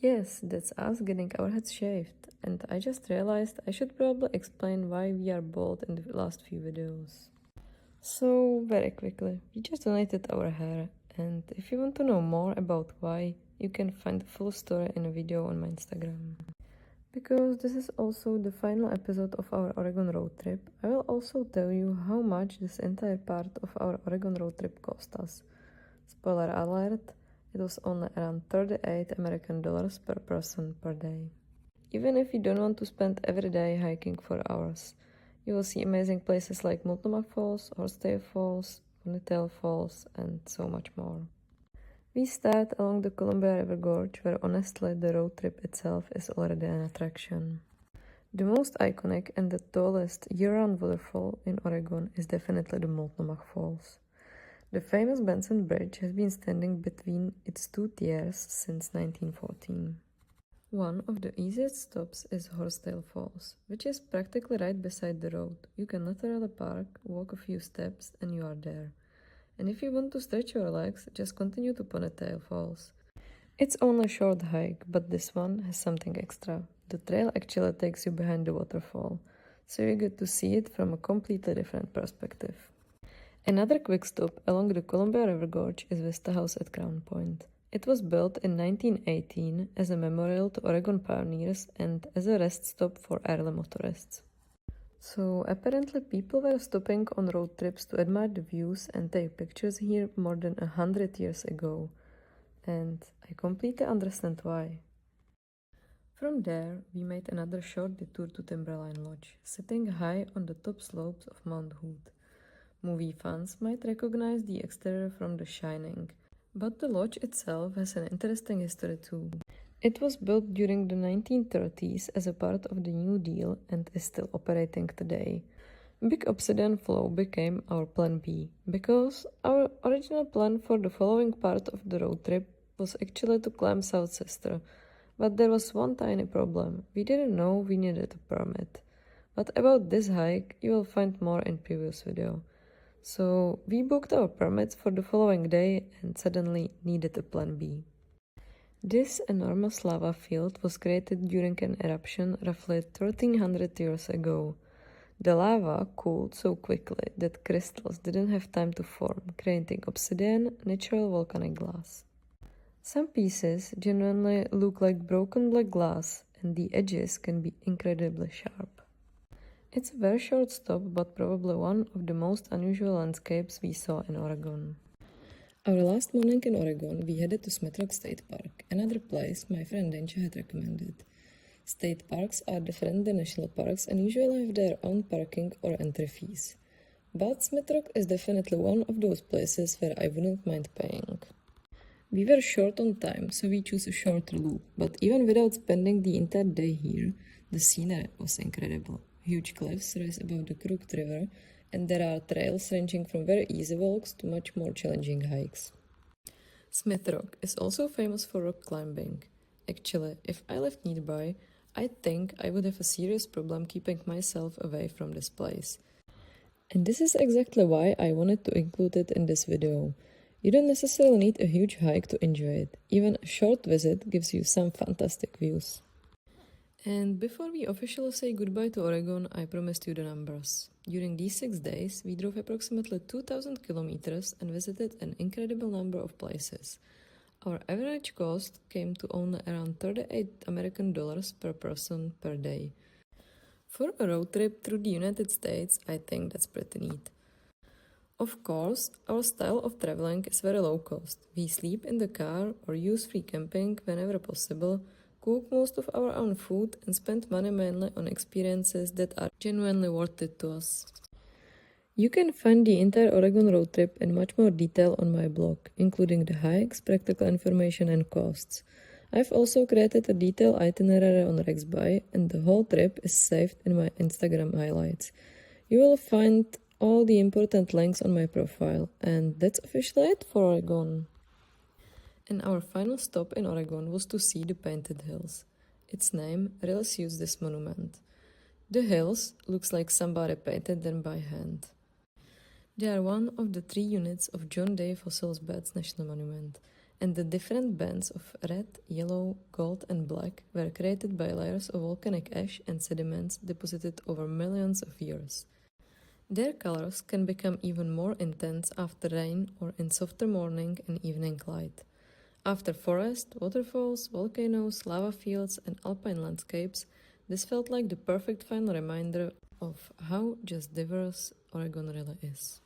Yes, that's us getting our heads shaved, and I just realized I should probably explain why we are bald in the last few videos. So, very quickly, we just donated our hair, and if you want to know more about why, you can find the full story in a video on my Instagram. Because this is also the final episode of our Oregon road trip, I will also tell you how much this entire part of our Oregon road trip cost us. Spoiler alert, it was only around 38 American dollars per person per day. Even if you don't want to spend every day hiking for hours, you will see amazing places like Multnomah Falls, Horsetail Falls, Ponytail Falls, and so much more. We start along the Columbia River Gorge, where honestly the road trip itself is already an attraction. The most iconic and the tallest year-round waterfall in Oregon is definitely the Multnomah Falls. The famous Benson Bridge has been standing between its two tiers since 1914. One of the easiest stops is Horsetail Falls, which is practically right beside the road. You can literally park, walk a few steps, and you are there. And if you want to stretch your legs, just continue to Ponytail Falls. It's only a short hike, but this one has something extra. The trail actually takes you behind the waterfall, so you get to see it from a completely different perspective. Another quick stop along the Columbia River Gorge is Vista House at Crown Point. It was built in 1918 as a memorial to Oregon pioneers and as a rest stop for early motorists. So apparently people were stopping on road trips to admire the views and take pictures here more than 100 years ago. And I completely understand why. From there, we made another short detour to Timberline Lodge, sitting high on the top slopes of Mount Hood. Movie fans might recognize the exterior from The Shining, but the lodge itself has an interesting history too. It was built during the 1930s as a part of the New Deal and is still operating today. Big Obsidian Flow became our plan B, because our original plan for the following part of the road trip was actually to climb South Sister, but there was one tiny problem. We didn't know we needed a permit. But about this hike, you will find more in previous video. So we booked our permits for the following day and suddenly needed a plan B. This enormous lava field was created during an eruption roughly 1300 years ago. The lava cooled so quickly that crystals didn't have time to form, creating obsidian, natural volcanic glass. Some pieces genuinely look like broken black glass, and the edges can be incredibly sharp. It's a very short stop, but probably one of the most unusual landscapes we saw in Oregon. Our last morning in Oregon, we headed to Smith Rock State Park, another place my friend Dencha had recommended. State parks are different than national parks and usually have their own parking or entry fees. But Smith Rock is definitely one of those places where I wouldn't mind paying. We were short on time, so we chose a shorter loop, but even without spending the entire day here, the scenery was incredible. Huge cliffs rise above the Crooked River, and there are trails ranging from very easy walks to much more challenging hikes. Smith Rock is also famous for rock climbing. Actually, if I lived nearby, I think I would have a serious problem keeping myself away from this place. And this is exactly why I wanted to include it in this video. You don't necessarily need a huge hike to enjoy it. Even a short visit gives you some fantastic views. And before we officially say goodbye to Oregon, I promised you the numbers. During these 6 days, we drove approximately 2,000 kilometers and visited an incredible number of places. Our average cost came to only around 38 American dollars per person per day. For a road trip through the United States, I think that's pretty neat. Of course, our style of traveling is very low cost. We sleep in the car or use free camping whenever possible, cook most of our own food, and spend money mainly on experiences that are genuinely worth it to us. You can find the entire Oregon road trip in much more detail on my blog, including the hikes, practical information, and costs. I've also created a detailed itinerary on Rexby, and the whole trip is saved in my Instagram highlights. You will find all the important links on my profile, and that's officially it for Oregon. And our final stop in Oregon was to see the Painted Hills. Its name really suits this monument. The hills looks like somebody painted them by hand. They are one of the 3 units of John Day Fossils Beds National Monument, and the different bands of red, yellow, gold, and black were created by layers of volcanic ash and sediments deposited over millions of years. Their colors can become even more intense after rain or in softer morning and evening light. After forest, waterfalls, volcanoes, lava fields, and alpine landscapes, this felt like the perfect final reminder of how just diverse Oregon really is.